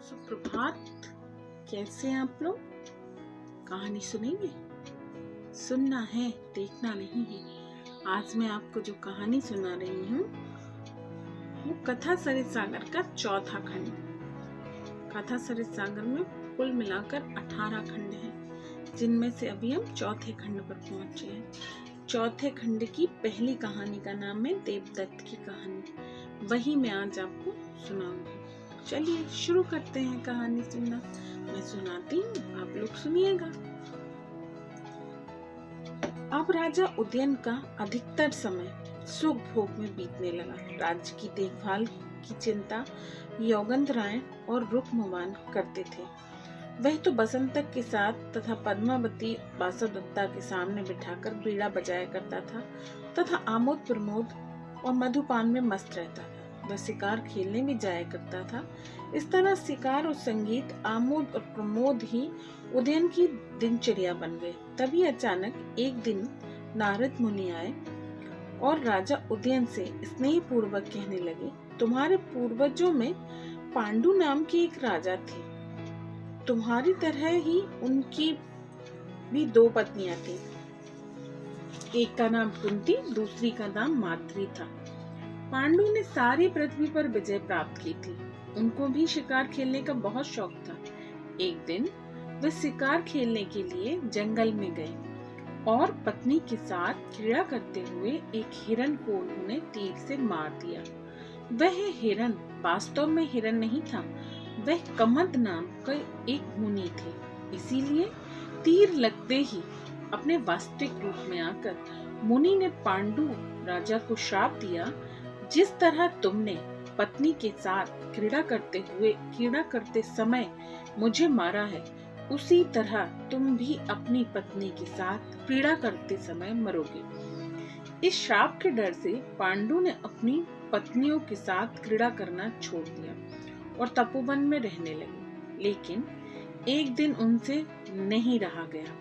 सुप्रभात। कैसे हैं आप लोग? कहानी सुनेंगे? सुनना है, देखना नहीं है। आज मैं आपको जो कहानी सुना रही हूँ वो कथा सरित सागर का चौथा खंड। कथा सरित सागर में कुल मिलाकर 18 खंड हैं, जिनमें से अभी हम चौथे खंड पर पहुंचे हैं। चौथे खंड की पहली कहानी का नाम है देवदत्त की कहानी। वही मैं आज आपको सुनाऊंगी। चलिए शुरू करते हैं कहानी सुनना। मैं सुनाती हूँ, आप लोग सुनिएगा। अब राजा उदयन का अधिकतर समय सुख भोग में बीतने लगा। राज्य की देखभाल की चिंता योगेंद्रायण और रुक्मवान करते थे। वह तो बसंतक के साथ तथा पद्मावती वासुदत्ता के सामने बिठाकर बीड़ा बजाया करता था तथा आमोद प्रमोद और मधुपान में मस्त रहता था। वह शिकार खेलने भी जाया करता था। इस तरह शिकार और संगीत, आमोद और प्रमोद ही उदयन की दिनचर्या बन गए। तभी अचानक एक दिन नारद मुनि आए और राजा उदयन से स्नेह पूर्वक कहने लगे, तुम्हारे पूर्वजों में पांडु नाम के एक राजा थे। तुम्हारी तरह ही उनकी भी 2 पत्नियां थी। एक का नाम कुंती, दूसरी का नाम माद्री था। पांडु ने सारी पृथ्वी पर विजय प्राप्त की थी। उनको भी शिकार खेलने का बहुत शौक था। एक दिन वे शिकार खेलने के लिए जंगल में गए और पत्नी के साथ क्रीड़ा करते हुए एक हिरण को उन्होंने तीर से मार दिया। वह हिरण वास्तव में हिरण नहीं था, वह कमंद नाम का एक मुनि थे। इसीलिए तीर लगते ही अपने वास्तविक रूप में आकर मुनि ने पांडु राजा को श्राप दिया, जिस तरह तुमने पत्नी के साथ क्रीड़ा करते समय मुझे मारा है, उसी तरह तुम भी अपनी पत्नी के साथ क्रीड़ा करते समय मरोगे। इस श्राप के डर से पांडु ने अपनी पत्नियों के साथ क्रीड़ा करना छोड़ दिया और तपोवन में रहने लगे। लेकिन एक दिन उनसे नहीं रहा गया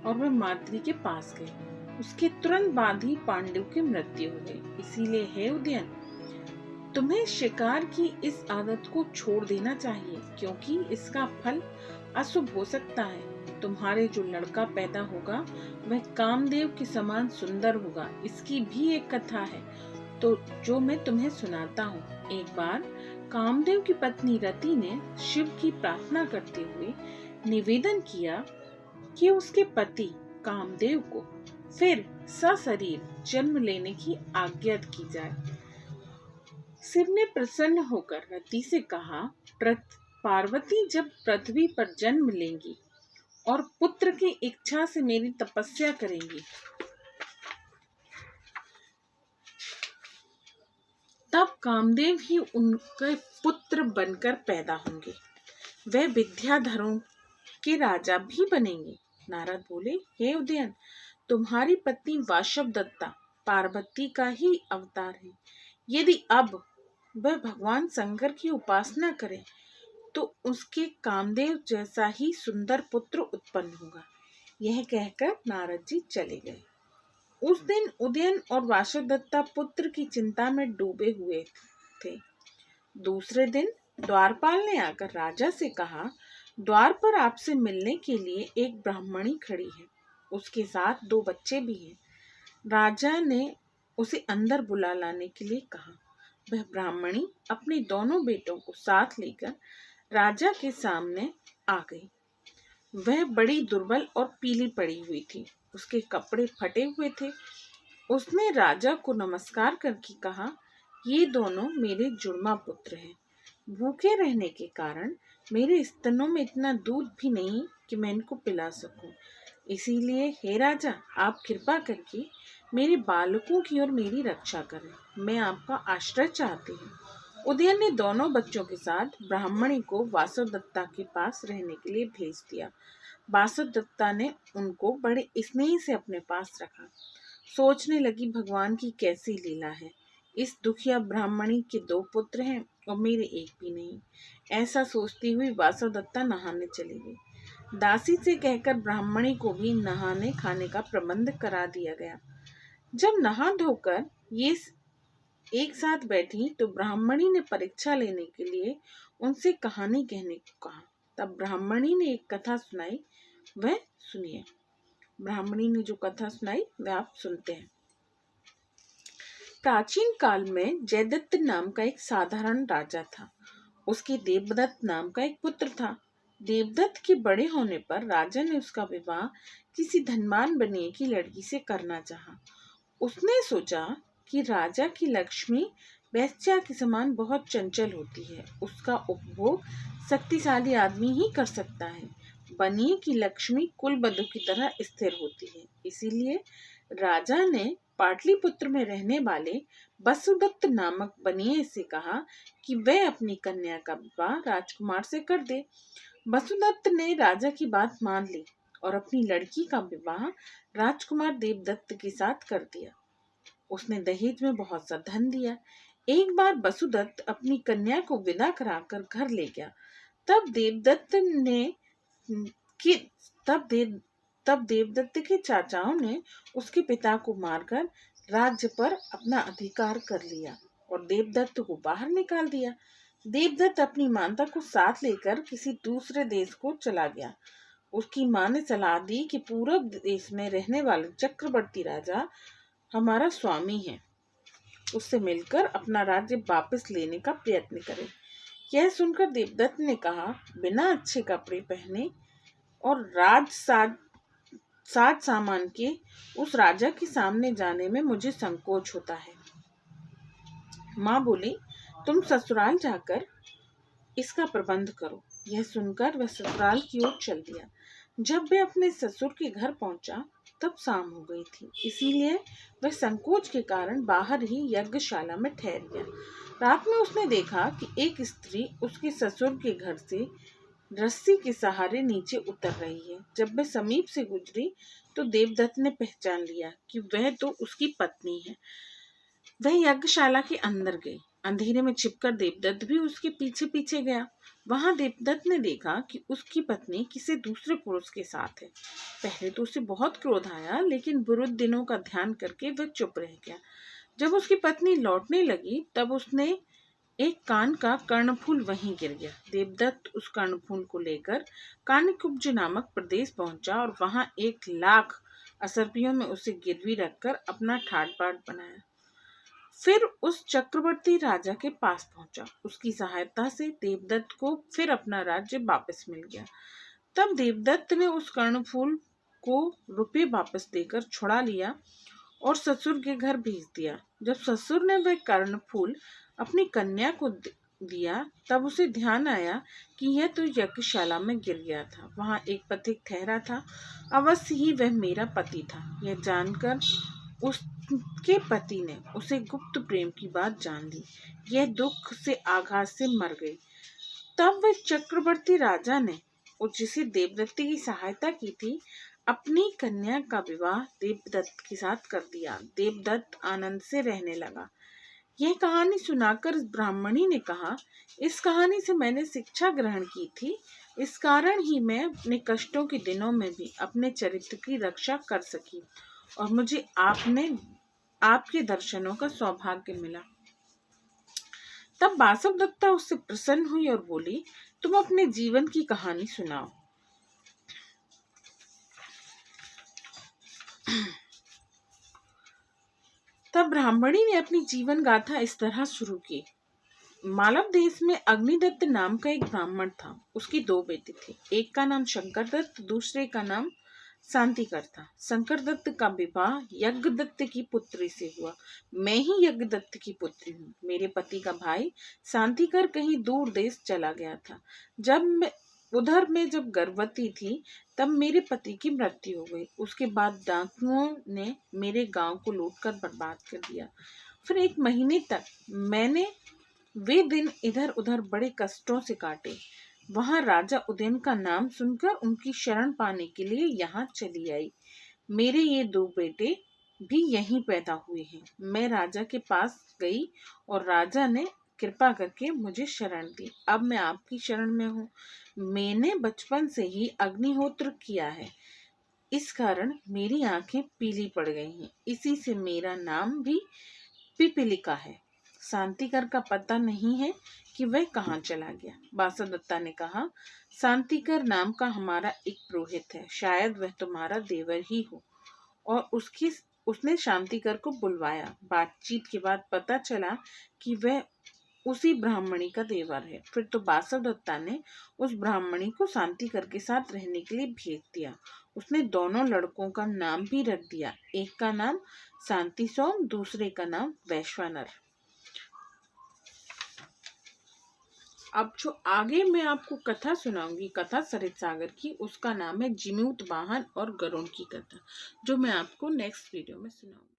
और वे माद्री के पास गए। उसके तुरंत बाद ही पांडु की मृत्यु हो गई। इसीलिए हे उदयन, तुम्हें शिकार की इस आदत को छोड़ देना चाहिए, क्योंकि इसका फल अशुभ हो सकता है। तुम्हारे जो लड़का पैदा होगा वह कामदेव के समान सुंदर होगा। इसकी भी एक कथा है, तो जो मैं तुम्हें सुनाता हूँ। एक बार कामदेव की पत्नी रति ने शिव की प्रार्थना करते हुए निवेदन किया कि उसके पति कामदेव को फिर सशरीर जन्म लेने की आज्ञा की जाए। शिव ने प्रसन्न होकर रति से कहा, पार्वती जब पृथ्वी पर जन्म लेंगी और पुत्र की इच्छा से मेरी तपस्या करेंगी, तब कामदेव ही उनके पुत्र बनकर पैदा होंगे। वे विद्याधरों के राजा भी बनेंगे। नारद बोले, हे उदयन, तुम्हारी पत्नी वासुदत्ता पार्वती का ही अवतार है। यदि अब वह भगवान शंकर की उपासना करे तो उसके कामदेव जैसा ही सुंदर पुत्र उत्पन्न होगा। यह कहकर नारद जी चले गए। उस दिन उदयन और वासुदत्ता पुत्र की चिंता में डूबे हुए थे। दूसरे दिन द्वारपाल ने आकर राजा से कहा, द्वार पर आपसे मिलने के लिए एक ब्राह्मणी खड़ी है। उसके साथ 2 बच्चे भी हैं। राजा ने उसे अंदर बुला लाने के लिए कहा। वह ब्राह्मणी अपने दोनों बेटों को साथ लेकर राजा के सामने आ गई। वह बड़ी दुर्बल और पीली पड़ी हुई थी। उसके कपड़े फटे हुए थे। उसने राजा को नमस्कार करके कहा, ये दोनों मेरे जुड़वा पुत्र हैं। भूखे रहने के कारण मेरे स्तनों में इतना दूध भी नहीं कि मैं इनको पिला सकूं। इसीलिए हे राजा, आप कृपा करके मेरे बालकों की और मेरी रक्षा करें। मैं आपका आश्रय चाहती हूँ। उदयन ने दोनों बच्चों के साथ ब्राह्मणी को वासुदत्ता के पास रहने के लिए भेज दिया। वासुदत्ता ने उनको बड़े स्नेह से अपने पास रखा। सोचने लगी, भगवान की कैसी लीला है। इस दुखिया ब्राह्मणी के 2 पुत्र हैं और मेरे एक भी नहीं। ऐसा सोचती हुई वासुदत्ता नहाने चली गई। दासी से कहकर ब्राह्मणी को भी नहाने खाने का प्रबंध करा दिया गया। जब नहा धोकर ये एक साथ बैठी तो ब्राह्मणी ने परीक्षा लेने के लिए उनसे कहानी कहने को कहा। तब ब्राह्मणी ने एक कथा सुनाई, वह सुनिए। ब्राह्मणी ने जो कथा सुनाई वह आप सुनते हैं। प्राचीन काल में जयदत्त नाम का एक साधारण राजा था। उसके देवदत्त नाम का एक पुत्र था। देवदत्त के बड़े होने पर राजा ने उसका विवाह किसी धनवान बनिए की लड़की से करना चाहा। उसने सोचा कि राजा की लक्ष्मी वेश्या के समान बहुत चंचल होती है, उसका उपभोग शक्तिशाली आदमी ही कर सकता है। बनिए की लक्ष्मी कुलवधू की तरह स्थिर होती है। इसीलिए राजा ने पाटलिपुत्र में रहने वाले वसुदत्त नामक बनिए से कहा कि वह अपनी कन्या का विवाह राजकुमार से कर दे। वसुदत्त ने राजा की बात मान ली और अपनी लड़की का विवाह राजकुमार देवदत्त के साथ कर दिया। उसने दहेज में बहुत सा धन दिया। एक बार वसुदत्त अपनी कन्या को विदा कराकर घर ले गया। तब देवदत्त ने कि तब देवदत्त के चाचाओं ने उसके पिता को मारकर राज्य पर अपना अधिकार कर लिया और देवदत्त को बाहर निकाल दिया। देवदत्त अपनी माता को साथ लेकर किसी दूसरे देश को चला गया। उसकी माँ ने सलाह दी कि पूरब देश में रहने वाले चक्रवर्ती राजा हमारा स्वामी है, उससे मिलकर अपना राज्य वापस लेने का प्रयत्न करें। यह सुनकर देवदत्त ने कहा, बिना अच्छे कपड़े पहने और साज सामान के उस राजा के सामने जाने में मुझे संकोच होता है। माँ बोली, तुम ससुराल जाकर इसका प्रबंध करो। यह सुनकर वह ससुराल की ओर चल दिया। जब वह अपने ससुर के घर पहुंचा तब शाम हो गई थी, इसीलिए वह संकोच के कारण बाहर ही यज्ञशाला में ठहर गया। रात में उसने देखा कि एक स्त्री उसके ससुर के घर से रस्सी के सहारे नीचे उतर रही है। जब वह समीप से गुजरी तो देवदत्त ने पहचान लिया कि वह तो उसकी पत्नी है। वह यज्ञशाला के अंदर गई। अंधेरे में छिपकर देवदत्त भी उसके पीछे पीछे गया। वहां देवदत्त ने देखा कि उसकी पत्नी किसी दूसरे पुरुष के साथ है। पहले तो उसे बहुत क्रोध आया, लेकिन बुरे दिनों का ध्यान करके वह चुप रह गया। जब उसकी पत्नी लौटने लगी तब उसने एक कान का कर्णफूल वहीं गिर गया। देवदत्त उस कर्णफूल को लेकर कानिकुब्ज नामक प्रदेश पहुंचा और वहां 1,00,000 असरपियों में उसे गिरवी रखकर अपना ठाट बाट बनाया। फिर उस चक्रवर्ती राजा के पास पहुंचा। उसकी सहायता से देवदत्त को फिर अपना राज्य वापस मिल गया। तब देवदत्त ने उस कर्णफूल को रुपये वापस देकर छुड़ा लिया और ससुर के घर भेज दिया। जब ससुर ने वह कर्णफूल अपनी कन्या को दिया तब उसे ध्यान आया कि यह तो यज्ञशाला में गिर गया था। वहां एक पथिक ठहरा था, अवश्य ही वह मेरा पति था। यह जानकर उसके पति ने उसे गुप्त प्रेम की बात जान ली। यह दुख से आघात से मर गई। तब वह चक्रवर्ती राजा ने जिसे देवदत्त की सहायता की थी, अपनी कन्या का विवाह देवदत्त के साथ कर दिया। देवदत्त आनंद से रहने लगा। यह कहानी सुनाकर ब्राह्मणी ने कहा, इस कहानी से मैंने शिक्षा ग्रहण की थी। इस कारण ही मैं अपने कष्टों के दिनों में भी अपने चरित्र की रक्षा कर सकी और मुझे आपके दर्शनों का सौभाग्य मिला। तब वासवदत्ता उससे प्रसन्न हुई और बोली, तुम अपने जीवन की कहानी सुनाओ। तब ब्राह्मणी ने अपनी जीवन गाथा इस तरह शुरू की। मालव देश में अग्निदत्त नाम का एक ब्राह्मण था। उसकी 2 बेटे थे। एक का नाम शंकरदत्त, दूसरे का नाम शांतिकर था। शंकरदत्त का विवाह यज्ञदत्त की पुत्री से हुआ। मैं ही यज्ञदत्त की पुत्री हूँ। मेरे पति का भाई शांतिकर कहीं दूर देश चला गया था। जब मैं गर्भवती थी तब मेरे पति की मृत्यु हो गई। उसके बाद डाकुओं ने मेरे गांव को लूटकर बर्बाद कर दिया। फिर 1 महीने तक मैंने वे दिन इधर उधर बड़े कष्टों से काटे। वहां राजा उदयन का नाम सुनकर उनकी शरण पाने के लिए यहाँ चली आई। मेरे ये 2 बेटे भी यहीं पैदा हुए हैं। मैं राजा के पास गई और राजा ने कृपा करके मुझे शरण दी। अब मैं आपकी शरण में हूँ। मैंने बचपन से ही अग्निहोत्र किया है, इस कारण मेरी आंखें पीली पड़ गई हैं। इसी से मेरा नाम भी पिपीलिका है। शांतिकर का पता नहीं है कि वह कहाँ चला गया। बासवदत्ता ने कहा, शांतिकर नाम का हमारा एक पुरोहित है, शायद वह तुम्हारा देवर ही हो। और उसने शांतिकर को बुलवाया। बातचीत के बाद पता चला कि वह उसी ब्राह्मणी का देवर है। फिर तो बासवदत्ता ने उस ब्राह्मणी को शांतिकर के साथ रहने के लिए भेज दिया। उसने दोनों लड़कों का नाम भी रख दिया, एक का नाम शांति सोम, दूसरे का नाम वैश्वानर। अब जो आगे मैं आपको कथा सुनाऊंगी, कथा सरित सागर की, उसका नाम है जिमूत वाहन और गरुड़ की कथा, जो मैं आपको नेक्स्ट वीडियो में सुनाऊंगी।